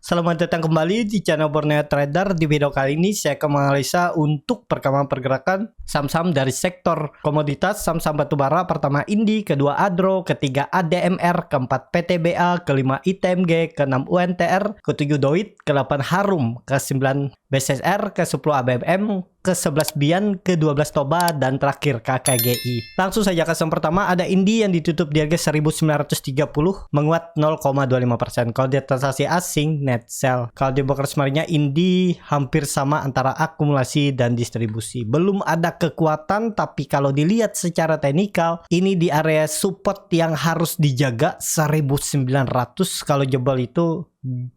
Selamat datang kembali di channel Borneo Trader. Di video kali ini saya akan menganalisa untuk perkembangan pergerakan saham-saham dari sektor komoditas, saham-saham batubara. Pertama Indi, kedua Adro, ketiga ADMR, keempat PTBA, kelima ITMG, keenam UNTR, ketujuh Doit, ke-8 Harum, ke-9 BSSR, ke-10 ABMM, ke-11 Bian, ke-12 Toba, dan terakhir KKGI. Langsung saja ke saham pertama, ada Indi yang ditutup di harga 1930, menguat 0,25%. Kalau dia transaksi asing, net sell. Kalau di broker semarinnya Indi hampir sama antara akumulasi dan distribusi. Belum ada kekuatan, tapi kalau dilihat secara teknikal, ini di area support yang harus dijaga 1900. Kalau jebol itu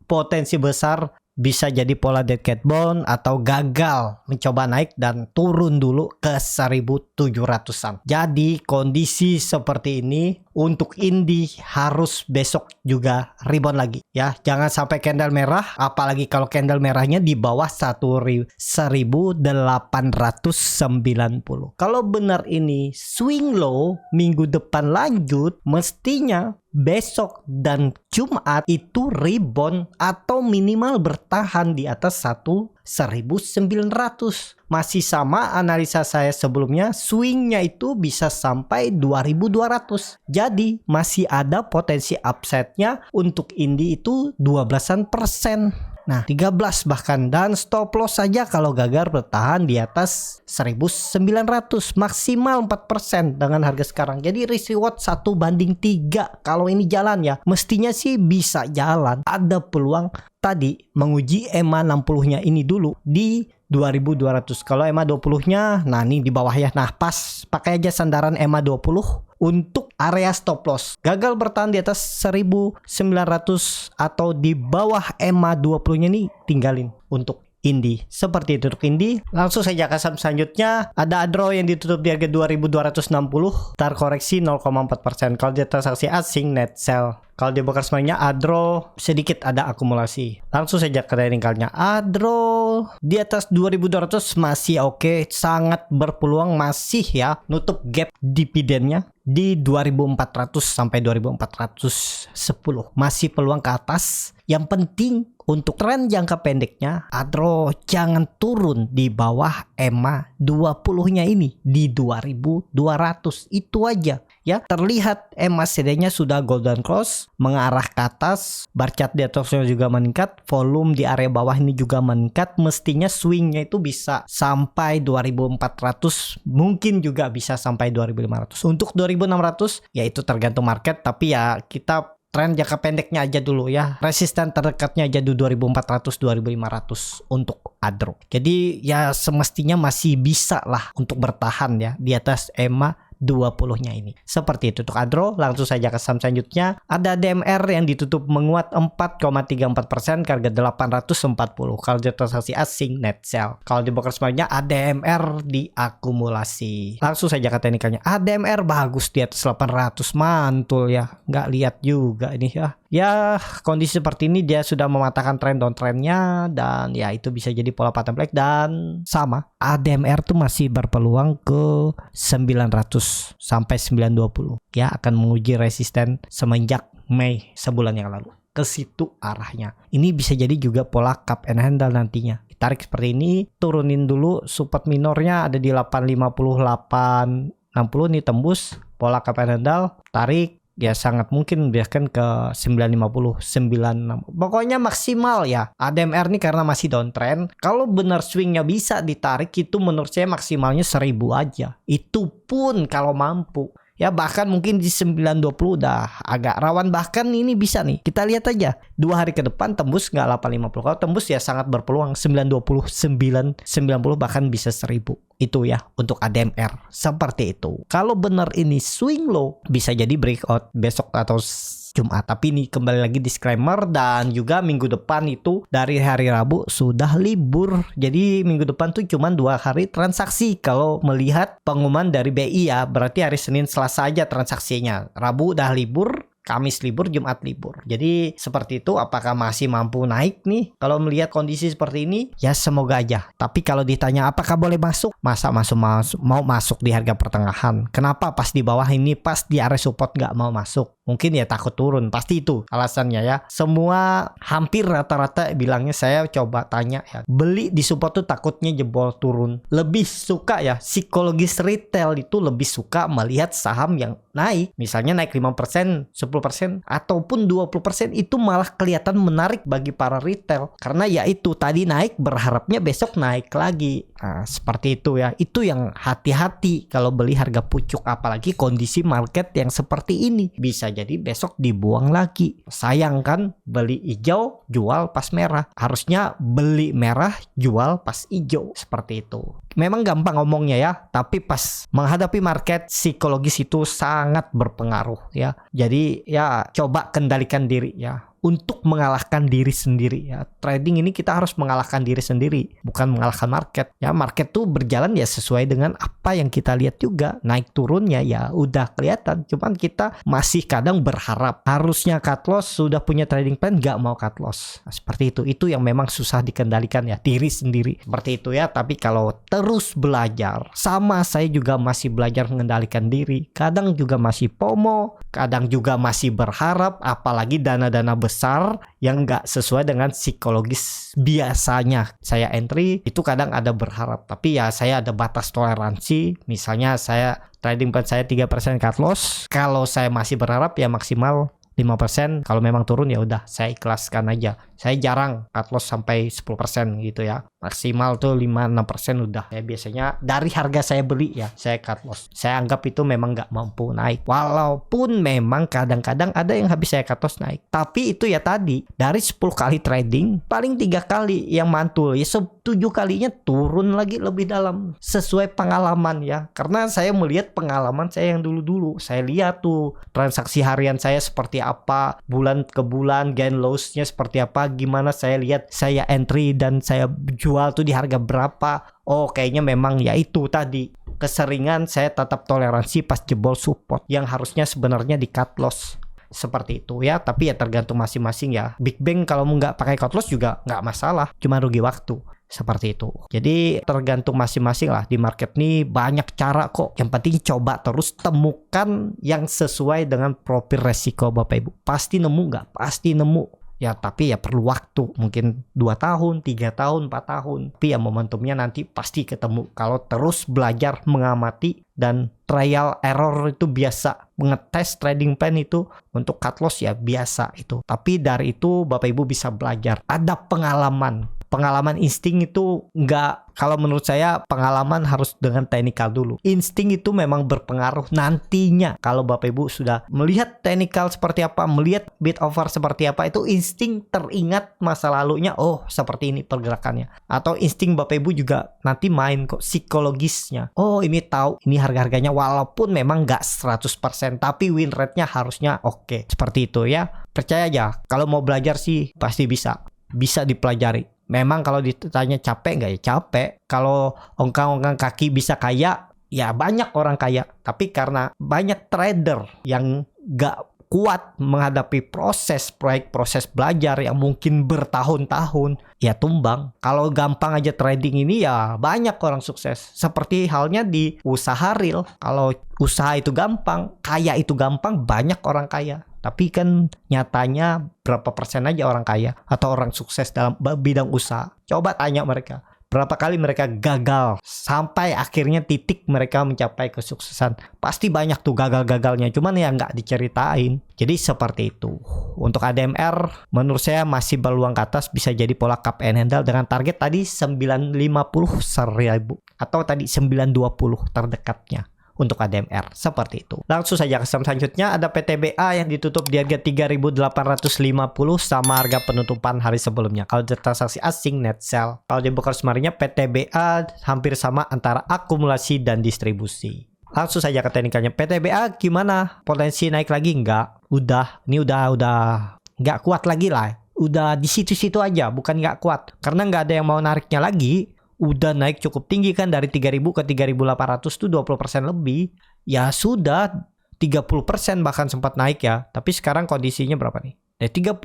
potensi besar bisa jadi pola dead cat bone atau gagal mencoba naik dan turun dulu ke 1700-an. Jadi kondisi seperti ini untuk Indi harus besok juga rebound lagi ya. Jangan sampai candle merah, apalagi kalau candle merahnya di bawah 1890. Kalau benar ini swing low minggu depan lanjut, mestinya besok dan Jumat itu rebound atau minimal bertahan di atas 1900. Masih sama analisa saya sebelumnya, swingnya itu bisa sampai 2200. Jadi masih ada potensi upside-nya untuk Indi itu 12%. Nah 13 bahkan, dan stop loss saja kalau gagal bertahan di atas 1900, maksimal 4% dengan harga sekarang. Jadi risk reward 1:3 kalau ini jalan ya. Mestinya sih bisa jalan. Ada peluang tadi menguji EMA 60-nya ini dulu di 2200. Kalau EMA 20-nya, nah ini di bawah ya. Nah pas pakai aja sandaran EMA 20 untuk area stop loss. Gagal bertahan di atas 1900 atau di bawah EMA 20-nya nih tinggalin untuk Indi. Seperti itu untuk Indi. Langsung saja ke saham selanjutnya. Ada Adro yang ditutup di harga 2260, terkoreksi 0,4%. Kalau dia transaksi asing, net sell. Kalau di broker semuanya Adro sedikit ada akumulasi. Langsung saja ke technicalnya. Adro di atas 2200 masih oke, sangat berpeluang masih ya nutup gap dividennya di 2400 sampai 2410. Masih peluang ke atas. Yang penting untuk tren jangka pendeknya, Adro jangan turun di bawah EMA 20-nya ini di 2200. Itu aja ya. Terlihat EMA CD-nya sudah golden cross mengarah ke atas, bar chart di atasnya juga meningkat, volume di area bawah ini juga meningkat. Mestinya swingnya itu bisa sampai 2400, mungkin juga bisa sampai 2500. Untuk 2600 ya itu tergantung market, tapi ya kita tren jangka pendeknya aja dulu ya. Resisten terdekatnya aja di 2400 2500 untuk Adro. Jadi ya semestinya masih bisa lah untuk bertahan ya di atas EMA 20-nya ini. Seperti itu untuk Adro. Langsung saja ke saham selanjutnya. Ada DMR yang ditutup menguat 4,34% ke harga 840. Kalau di transaksi asing, net sell. Kalau di broker semuanya ADMR diakumulasi. Langsung saja ke teknikalnya. ADMR bagus di atas 800, mantul ya. Nggak lihat juga ini ya. Ya kondisi seperti ini dia sudah mematahkan tren downtrendnya, dan ya itu bisa jadi pola pattern black. Dan sama ADMR tuh masih berpeluang ke 900 sampai 920 ya, akan menguji resisten semenjak Mei sebulan yang lalu. Ke situ arahnya. Ini bisa jadi juga pola cup and handle nantinya. Ditarik seperti ini, turunin dulu, support minornya ada di 850 860 nih, tembus pola cup and handle, tarik ya sangat mungkin biarkan ke 950 96. Pokoknya maksimal ya ADMR nih karena masih downtrend. Kalau benar swingnya bisa ditarik, itu menurut saya maksimalnya 1000 aja. Itu pun kalau mampu. Ya bahkan mungkin di 920 udah agak rawan. Bahkan ini bisa nih, kita lihat aja 2 hari ke depan tembus nggak 850. Kalau tembus ya sangat berpeluang 920 990, bahkan bisa 1000. Itu ya untuk ADMR. Seperti itu. Kalau benar ini swing low, bisa jadi breakout besok atau Jumat. Tapi ini kembali lagi disclaimer, dan juga minggu depan itu dari hari Rabu sudah libur. Jadi minggu depan tuh cuma 2 hari transaksi kalau melihat pengumuman dari BI ya. Berarti hari Senin Selasa aja transaksinya. Rabu udah libur, Kamis libur, Jumat libur. Jadi seperti itu. Apakah masih mampu naik nih? Kalau melihat kondisi seperti ini, ya semoga aja. Tapi kalau ditanya apakah boleh masuk? Masa mau masuk di harga pertengahan? Kenapa pas di bawah ini, pas di area support nggak mau masuk? Mungkin ya takut turun, pasti itu alasannya ya. Semua hampir rata-rata bilangnya, saya coba tanya ya, beli di support tuh takutnya jebol turun. Lebih suka ya, psikologis retail itu lebih suka melihat saham yang naik. Misalnya naik 5%, 10%, ataupun 20%, itu malah kelihatan menarik bagi para retail. Karena ya itu tadi naik, berharapnya besok naik lagi. Nah, seperti itu ya. Itu yang hati-hati kalau beli harga pucuk, apalagi kondisi market yang seperti ini. Bisa jadi besok dibuang lagi. Sayang kan, beli hijau jual pas merah. Harusnya beli merah jual pas hijau. Seperti itu. Memang gampang ngomongnya ya, tapi pas menghadapi market, psikologis itu sangat berpengaruh ya. Jadi ya coba kendalikan diri ya, untuk mengalahkan diri sendiri ya. Trading ini kita harus mengalahkan diri sendiri, bukan mengalahkan market. Ya market tuh berjalan ya sesuai dengan apa yang kita lihat juga. Naik turunnya ya udah kelihatan. Cuman kita masih kadang berharap harusnya cut loss, sudah punya trading plan nggak mau cut loss. Nah, seperti itu. Itu yang memang susah dikendalikan ya, diri sendiri. Seperti itu ya. Tapi kalau terus belajar, sama saya juga masih belajar mengendalikan diri. Kadang juga masih FOMO, kadang juga masih berharap, apalagi dana-dana besar yang nggak sesuai dengan psikologis biasanya saya entry, itu kadang ada berharap, tapi ya saya ada batas toleransi. Misalnya saya trading plan saya 3% cut loss, kalau saya masih berharap ya maksimal 5%. Kalau memang turun ya udah saya ikhlaskan aja. Saya jarang cut loss sampai 10% gitu ya. Maksimal tuh 5-6% udah. Ya biasanya dari harga saya beli ya saya cut loss. Saya anggap itu memang nggak mampu naik. Walaupun memang kadang-kadang ada yang habis saya cut loss naik. Tapi itu ya tadi, dari 10 kali trading paling 3 kali yang mantul. Ya 7 kalinya turun lagi lebih dalam. Sesuai pengalaman ya. Karena saya melihat pengalaman saya yang dulu-dulu. Saya lihat tuh transaksi harian saya seperti apa, bulan ke bulan gain loss-nya seperti apa, gimana saya lihat saya entry dan saya jual tuh di harga berapa. Oh kayaknya memang ya itu tadi, keseringan saya tetap toleransi pas jebol support yang harusnya sebenarnya di cut loss. Seperti itu ya, tapi ya tergantung masing-masing ya. Big Bang kalau nggak pakai cut loss juga nggak masalah, cuma rugi waktu. Seperti itu. Jadi tergantung masing-masing lah. Di market nih banyak cara kok. Yang penting coba terus temukan yang sesuai dengan profil resiko Bapak Ibu. Pasti nemu nggak? Pasti nemu. Ya tapi ya perlu waktu, mungkin 2 tahun, 3 tahun, 4 tahun. Tapi ya momentumnya nanti pasti ketemu. Kalau terus belajar mengamati dan trial error itu biasa. Ngetes trading plan itu untuk cut loss ya biasa itu. Tapi dari itu Bapak Ibu bisa belajar. Ada pengalaman. Pengalaman insting itu nggak, kalau menurut saya pengalaman harus dengan teknikal dulu. Insting itu memang berpengaruh nantinya. Kalau Bapak Ibu sudah melihat teknikal seperti apa, melihat bid offer seperti apa, itu insting teringat masa lalunya, oh seperti ini pergerakannya. Atau insting Bapak Ibu juga nanti main kok psikologisnya. Oh ini tahu, ini harga-harganya walaupun memang nggak 100%, tapi win rate-nya harusnya oke. Seperti itu ya. Percaya aja, kalau mau belajar sih pasti bisa. Bisa dipelajari. Memang kalau ditanya capek nggak ya capek. Kalau ongkang-ongkang kaki bisa kaya, ya banyak orang kaya. Tapi karena banyak trader yang nggak kuat menghadapi proses belajar yang mungkin bertahun-tahun, ya tumbang. Kalau gampang aja trading ini ya banyak orang sukses. Seperti halnya di usaha real. Kalau usaha itu gampang, kaya itu gampang, banyak orang kaya. Tapi kan nyatanya berapa persen aja orang kaya atau orang sukses dalam bidang usaha. Coba tanya mereka. Berapa kali mereka gagal sampai akhirnya titik mereka mencapai kesuksesan. Pasti banyak tuh gagal-gagalnya. Cuman ya nggak diceritain. Jadi seperti itu. Untuk ADMR menurut saya masih berluang ke atas. Bisa jadi pola cup and handle dengan target tadi 950 1000. Atau tadi 920 terdekatnya. Untuk ADMR seperti itu. Langsung saja ke saham selanjutnya, ada PTBA yang ditutup di harga 3.850 sama harga penutupan hari sebelumnya. Kalau transaksi asing net sell. Kalau di broker semarinya PTBA hampir sama antara akumulasi dan distribusi. Langsung saja ke teknikalnya. PTBA gimana? Potensi naik lagi enggak? Ini udah enggak kuat lagi lah. Udah di situ-situ aja, bukan enggak kuat. Karena enggak ada yang mau nariknya lagi. Udah naik cukup tinggi kan, dari 3.000 ke 3.800 tuh 20% lebih. Ya sudah 30% bahkan sempat naik ya. Tapi sekarang kondisinya berapa nih? 30.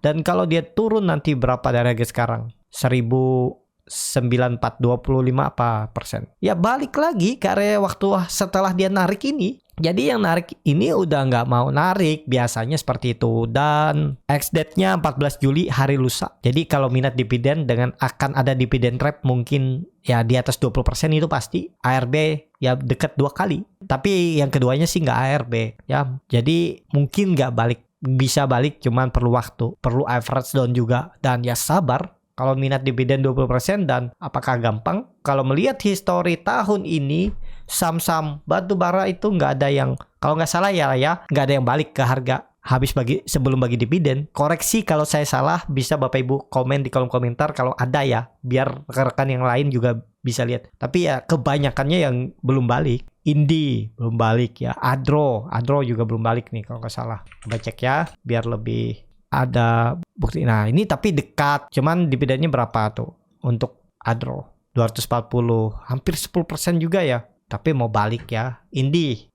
Dan kalau dia turun nanti berapa dari harga sekarang? 1.000 25 apa persen. Ya balik lagi ke area waktu setelah dia narik ini. Jadi yang narik ini udah nggak mau narik, biasanya seperti itu. Dan ex-date-nya 14 Juli hari lusa. Jadi kalau minat dividen dengan akan ada dividen trap mungkin ya di atas 20% itu pasti. ARB ya dekat 2 kali. Tapi yang keduanya sih nggak ARB ya. Jadi mungkin nggak balik. Bisa balik cuman perlu waktu. Perlu average down juga. Dan ya sabar. Kalau minat dividen 20% dan apakah gampang? Kalau melihat histori tahun ini, saham-saham batu bara itu nggak ada yang, kalau nggak salah ya nggak ada yang balik ke harga habis sebelum bagi dividen. Koreksi kalau saya salah, bisa Bapak Ibu komen di kolom komentar kalau ada ya, biar rekan-rekan yang lain juga bisa lihat. Tapi ya kebanyakannya yang belum balik. Indi belum balik ya, Adro juga belum balik nih kalau nggak salah. Coba cek ya, biar lebih ada bukti. Nah ini tapi dekat, cuman dividennya berapa tuh untuk Adro? 240, hampir 10% juga ya. Tapi mau balik ya. Indi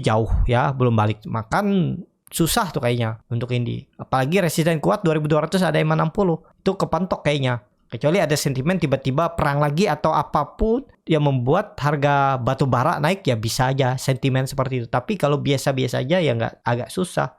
jauh ya, belum balik. Makan susah tuh kayaknya untuk Indi. Apalagi resisten kuat 2200, ada yang 60. Itu kepentok kayaknya. Kecuali ada sentimen tiba-tiba perang lagi atau apapun yang membuat harga batu bara naik, ya bisa aja sentimen seperti itu. Tapi kalau biasa-biasa aja ya nggak, agak susah.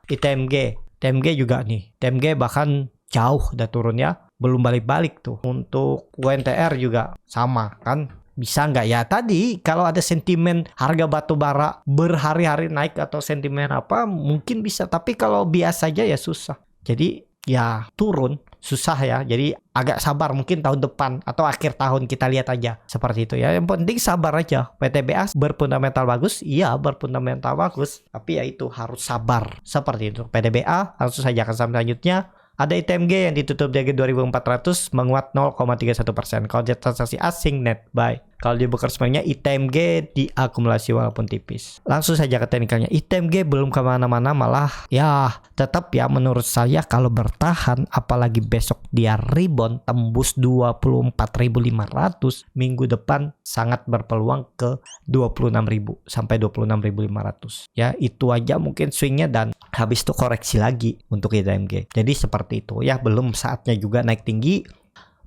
TMG juga nih. TMG bahkan jauh udah turun ya. Belum balik-balik tuh. Untuk UNTR juga sama kan. Bisa nggak ya? Tadi kalau ada sentimen harga batu bara berhari-hari naik atau sentimen apa mungkin bisa. Tapi kalau biasa aja ya susah. Jadi ya turun. Susah ya. Jadi agak sabar, mungkin tahun depan atau akhir tahun kita lihat aja. Seperti itu ya. Yang penting sabar aja. PTBA berfundamental bagus. Iya berfundamental bagus. Tapi ya itu harus sabar. Seperti itu. PTBA langsung saja ke saham selanjutnya. Ada ITMG yang ditutup di harga 2400 menguat 0,31%. Kalau dia transaksi asing net buy. Kalau di broker sebenarnya ITMG diakumulasi walaupun tipis. Langsung saja ke teknikalnya. ITMG belum kemana-mana, malah ya tetap ya menurut saya kalau bertahan, apalagi besok dia rebound tembus 24.500, minggu depan sangat berpeluang ke 26.000 sampai 26.500. Ya itu aja mungkin swingnya, dan habis itu koreksi lagi untuk ITMG. Jadi seperti itu ya, belum saatnya juga naik tinggi.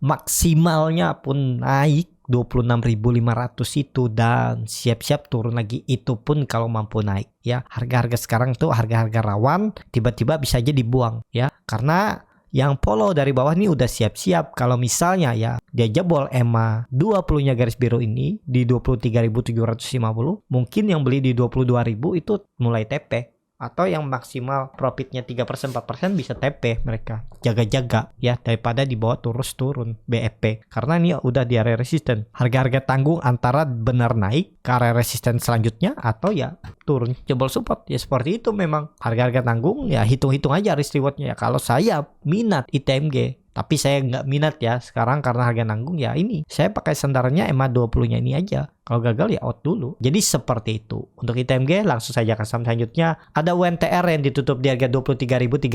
Maksimalnya pun naik 26.500 itu, dan siap-siap turun lagi, itu pun kalau mampu naik ya. Harga-harga sekarang tuh harga-harga rawan, tiba-tiba bisa aja dibuang ya, karena yang follow dari bawah nih udah siap-siap kalau misalnya ya dia jebol EMA 20-nya garis biru ini di 23.750, mungkin yang beli di 22.000 itu mulai TP. Atau yang maksimal profitnya 3%, 4% bisa TP mereka. Jaga-jaga ya, daripada di bawah terus turun BFP. Karena ini udah di area resisten. Harga-harga tanggung antara benar naik ke area resisten selanjutnya atau ya turun jebol support. Ya seperti itu memang. Harga-harga tanggung ya hitung-hitung aja risk rewardnya ya. Kalau saya minat ITMG, tapi saya nggak minat ya sekarang karena harga nanggung ya ini. Saya pakai sandarannya EMA 20-nya ini aja. Kalau gagal ya out dulu. Jadi seperti itu. Untuk ITMG langsung saja ke saham selanjutnya. Ada UNTR yang ditutup di harga 23.350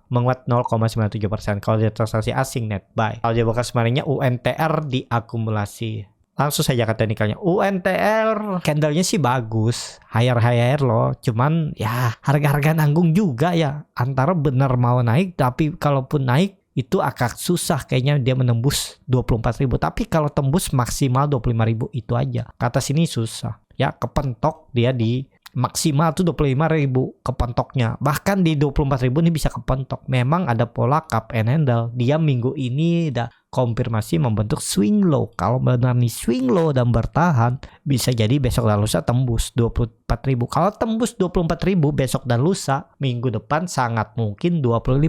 menguat 0,97%. Kalau dia transaksi asing net buy. Kalau dia bekas kemarinnya UNTR diakumulasi. Langsung saja ke teknikalnya. UNTR candlenya sih bagus, higher loh. Cuman ya harga-harga nanggung juga ya. Antara benar mau naik, tapi kalaupun naik itu agak susah kayaknya dia menembus 24.000. Tapi kalau tembus maksimal 25.000 itu aja. Kata sini susah. Ya kepentok dia di maksimal tuh 25.000 kepentoknya. Bahkan di 24.000 ini bisa kepentok. Memang ada pola cup and handle. Dia minggu ini udah konfirmasi membentuk swing low. Kalau benar nih swing low dan bertahan, bisa jadi besok dan lusa tembus 24.000. Kalau tembus 24.000 besok dan lusa, minggu depan sangat mungkin 25.000.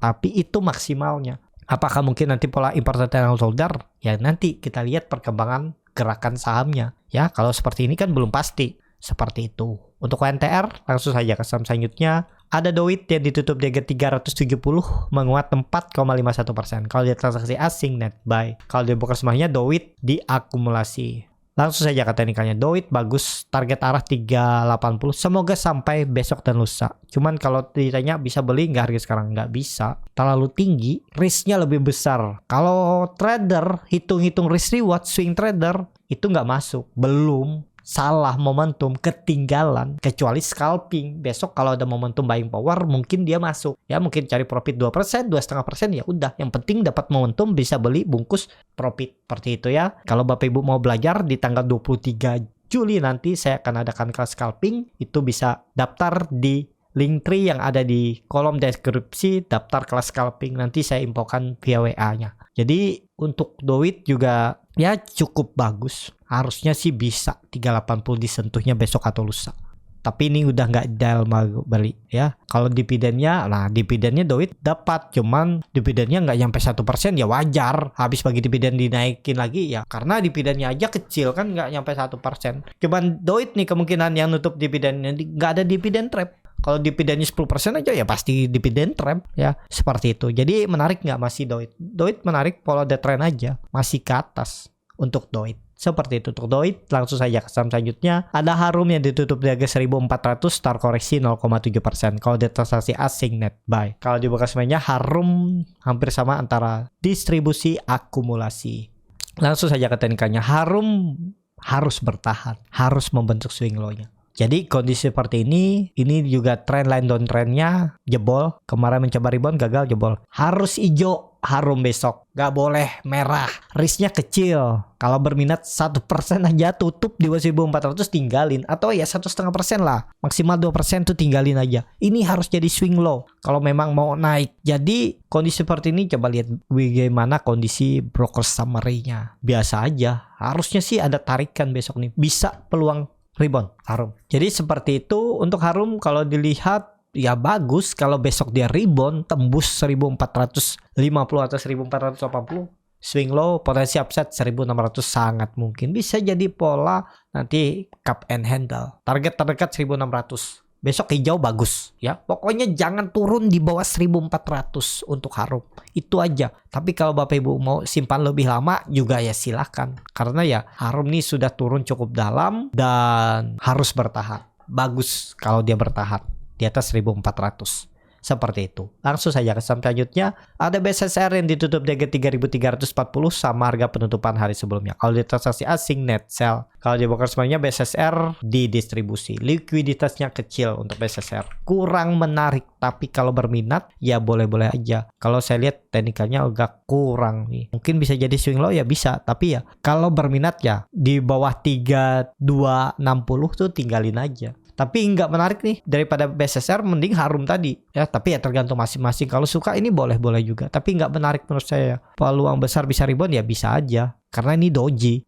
Tapi itu maksimalnya. Apakah mungkin nanti pola important and holder? Ya nanti kita lihat perkembangan gerakan sahamnya. Ya kalau seperti ini kan belum pasti. Seperti itu. Untuk UNTR langsung saja ke saham selanjutnya. Ada Doit yang ditutup di harga 370 menguat 4,51%. Kalau dia transaksi asing net buy. Kalau dia buka semuanya Doit diakumulasi. Langsung saja ke teknikalnya. Doit bagus, target arah 380. Semoga sampai besok dan lusa. Cuman kalau ditanya bisa beli nggak harga sekarang? Nggak bisa. Terlalu tinggi, risknya lebih besar. Kalau trader hitung-hitung risk reward, swing trader itu nggak masuk. Belum. salah momentum, ketinggalan, kecuali scalping. Besok kalau ada momentum buying power mungkin dia masuk. Ya mungkin cari profit 2%, 2,5% ya udah. Yang penting dapat momentum bisa beli bungkus profit. Seperti itu ya. Kalau Bapak Ibu mau belajar di tanggal 23 Juli nanti saya akan adakan kelas scalping. Itu bisa daftar di link tree yang ada di kolom deskripsi, daftar kelas scalping. Nanti saya infokan via WA-nya. Jadi untuk Doit juga ya cukup bagus. Harusnya sih bisa 380 disentuhnya besok atau lusa. Tapi ini udah nggak ideal mau beli ya. Kalau dividennya, nah dividennya Doit dapat, cuman dividennya nggak nyampe 1% ya wajar. Habis bagi dividen dinaikin lagi ya, karena dividennya aja kecil kan nggak nyampe 1%. Cuman Doit nih kemungkinan yang nutup dividennya nggak ada dividen trap. Kalau dividennya 10% aja ya pasti dividen trap ya, seperti itu. Jadi menarik nggak masih Doit? Doit menarik, follow the trend aja, masih ke atas untuk Doit. Seperti itu untuk Doit. Langsung saja ke saham selanjutnya. Ada Harum yang ditutup di harga 1400, start koreksi 0,7%. Kalau di transaksi asing net buy. Kalau dibuka semuanya Harum hampir sama antara distribusi akumulasi. Langsung saja ke teknikalnya. Harum harus bertahan, harus membentuk swing low-nya. Jadi kondisi seperti ini juga trendline downtrendnya jebol. Kemarin mencoba rebound gagal, jebol. Harus hijau Harum besok, gak boleh merah. Risknya kecil. Kalau berminat 1% aja tutup di 1400 tinggalin. Atau ya 1,5% lah. Maksimal 2% tuh tinggalin aja. Ini harus jadi swing low kalau memang mau naik. Jadi kondisi seperti ini coba lihat bagaimana kondisi broker summary-nya. Biasa aja. Harusnya sih ada tarikan besok nih. Bisa peluang rebound Harum. Jadi seperti itu untuk Harum. Kalau dilihat ya bagus kalau besok dia rebound tembus 1450 atau 1480. Swing low potensi upside 1600 sangat mungkin. Bisa jadi pola nanti cup and handle. Target terdekat 1600. Besok hijau bagus ya. Pokoknya jangan turun di bawah 1400 untuk Harum. Itu aja. Tapi kalau Bapak Ibu mau simpan lebih lama juga ya silahkan. Karena ya Harum nih sudah turun cukup dalam dan harus bertahan. Bagus kalau dia bertahan di atas 1400. Seperti itu. Langsung saja ke saham selanjutnya. Ada BSSR yang ditutup di harga 3340 sama harga penutupan hari sebelumnya. Kalau di transaksi asing net sell. Kalau di broker semuanya BSSR di distribusi. Likuiditasnya kecil untuk BSSR. Kurang menarik. Tapi kalau berminat ya boleh-boleh aja. Kalau saya lihat teknikalnya agak kurang nih. Mungkin bisa jadi swing low ya bisa. Tapi ya kalau berminat ya di bawah 3260 tuh tinggalin aja. Tapi nggak menarik nih, daripada BSSR mending Harum tadi ya. Tapi ya tergantung masing-masing. Kalau suka ini boleh-boleh juga, tapi nggak menarik menurut saya. Peluang besar bisa rebound ya bisa aja, karena ini doji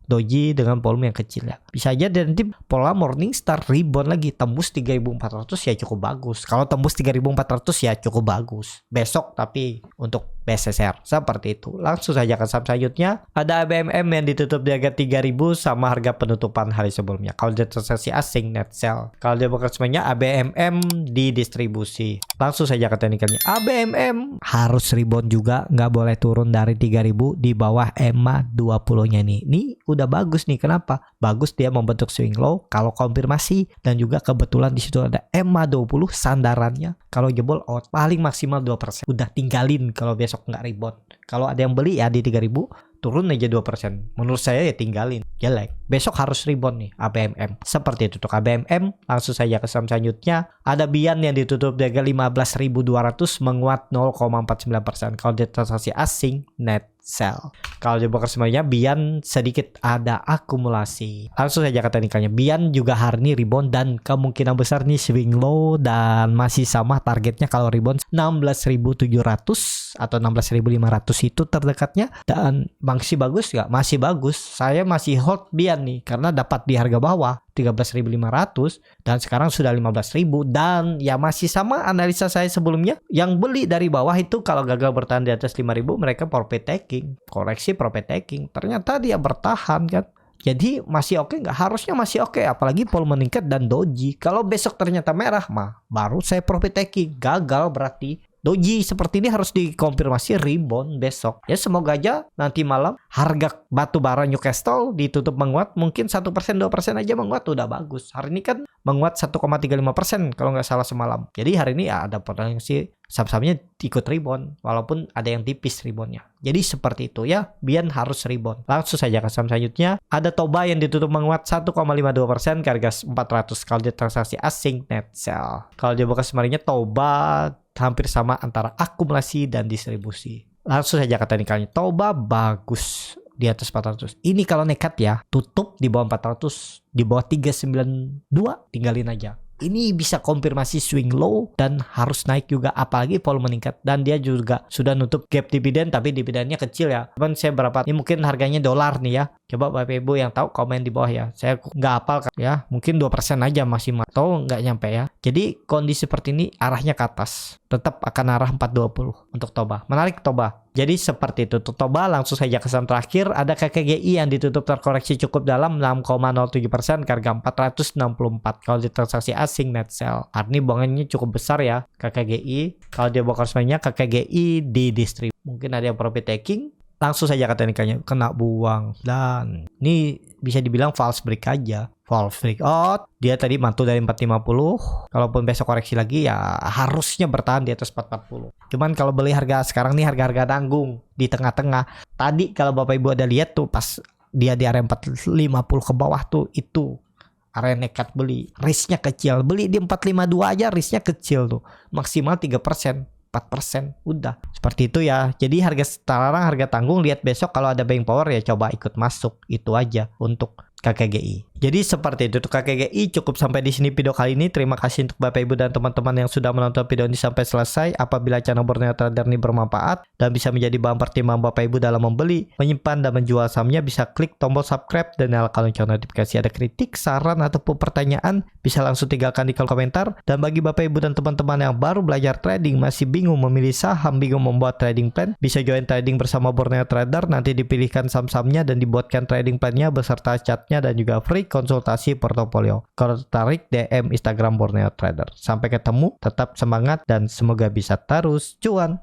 dengan volume yang kecil ya. Bisa aja dan nanti pola Morningstar rebound lagi tembus 3400 ya cukup bagus. Kalau tembus 3400 ya cukup bagus besok. Tapi untuk BSSR seperti itu. Langsung saja ke saham selanjutnya. Ada ABMM yang ditutup di harga 3000 sama harga penutupan hari sebelumnya. Kalau di transaksi asing net sell. Kalau di broker semuanya ABMM di distribusi. Langsung saja ke teknikalnya. ABMM harus rebound juga, nggak boleh turun dari 3000 di bawah EMA 20-nya nih. Ini udah bagus nih. Kenapa? Bagus dia membentuk swing low kalau konfirmasi dan juga kebetulan di situ ada EMA 20 sandarannya. Kalau jebol out paling maksimal 2%. Udah tinggalin kalau besok nggak rebound. Kalau ada yang beli ya di 3000 turun aja 2%. Menurut saya ya tinggalin. Jelek. Besok harus rebound nih ABMM. Seperti itu untuk ABMM. Langsung saja ke saham selanjutnya. Ada Bian yang ditutup di harga 15.200 menguat 0,49%. Kalau di transaksi asing net sell. Kalau di broker semuanya Bian sedikit ada akumulasi. Langsung saja ke teknikalnya. Bian juga hari ini rebound dan kemungkinan besar nih swing low dan masih sama targetnya kalau rebound 16.700 atau 16.500 itu terdekatnya. Dan masih bagus nggak? Masih bagus. Saya masih hold Bian nih karena dapat di harga bawah 13.500 dan sekarang sudah 15.000 dan ya masih sama analisa saya sebelumnya. Yang beli dari bawah itu kalau gagal bertahan di atas 5.000 mereka profit taking, koreksi profit taking. Ternyata dia bertahan kan. Jadi masih oke nggak? Harusnya masih oke, apalagi volume meningkat dan doji. Kalau besok ternyata merah mah baru saya profit taking. Gagal berarti. Doji seperti ini harus dikonfirmasi rebound besok. Ya semoga aja nanti malam harga batu bara Newcastle ditutup menguat. Mungkin 1% 2% aja menguat udah bagus. Hari ini kan menguat 1,35% kalau nggak salah semalam. Jadi hari ini ya ada potensi saham-sahamnya ikut rebound walaupun ada yang tipis reboundnya. Jadi seperti itu ya, Bian harus rebound. Langsung saja ke saham selanjutnya. Ada Toba yang ditutup menguat 1,52% ke harga 400 kalau dia transaksi asing net sell. Kalau dia buka kemarinnya Toba hampir sama antara akumulasi dan distribusi. Langsung saja ke teknikalnya. Toba bagus di atas 400. Ini kalau nekat ya, tutup di bawah 400, di bawah 392, tinggalin aja. Ini bisa konfirmasi swing low dan harus naik juga, apalagi volume meningkat. Dan dia juga sudah nutup gap dividen, tapi dividennya kecil ya. Cuman saya berapa, ini mungkin harganya dolar nih ya. Coba Bapak Ibu yang tahu komen di bawah ya. Saya nggak hafal ya, mungkin 2% aja masih atau nggak nyampe ya. Jadi kondisi seperti ini arahnya ke atas. Tetap akan arah 420 untuk Toba. Menarik Toba. Jadi seperti itu. Untuk Toba langsung saja ke saham terakhir. Ada KKGI yang ditutup terkoreksi cukup dalam 6,07% ke harga 464 kalau di transaksi asing net sell. Artinya buangannya cukup besar ya KKGI. Kalau dia bokar semuanya KKGI di distribut. Mungkin ada yang profit taking. Langsung saja ke teknikalnya kena buang. Dan ini bisa dibilang false break aja. False break out. Dia tadi mantul dari 450. Kalaupun besok koreksi lagi ya harusnya bertahan di atas 440. Cuman kalau beli harga sekarang nih harga-harga tanggung di tengah-tengah. Tadi kalau Bapak Ibu ada lihat tuh pas dia di area 450 ke bawah tuh, itu area nekat beli. Risknya kecil. Beli di 452 aja risknya kecil tuh. Maksimal 3%. 4%, udah seperti itu ya. Jadi harga sekarang harga tanggung, lihat besok kalau ada buying power ya coba ikut masuk, itu aja untuk KKGI. Jadi seperti itu untuk KKGI. Cukup sampai di sini video kali ini. Terima kasih untuk Bapak Ibu dan teman-teman yang sudah menonton video ini sampai selesai. Apabila channel Borneo Trader ini bermanfaat dan bisa menjadi bahan pertimbangan Bapak Ibu dalam membeli, menyimpan dan menjual sahamnya, bisa klik tombol subscribe dan nyalakan lonceng notifikasi. Ada kritik, saran ataupun pertanyaan bisa langsung tinggalkan di kolom komentar. Dan bagi Bapak Ibu dan teman-teman yang baru belajar trading, masih bingung memilih saham, bingung membuat trading plan, bisa join trading bersama Borneo Trader. Nanti dipilihkan saham-sahamnya dan dibuatkan trading plannya beserta catnya dan juga free konsultasi portofolio. Kalau tertarik DM Instagram Borneo Trader. Sampai ketemu, tetap semangat dan semoga bisa terus cuan.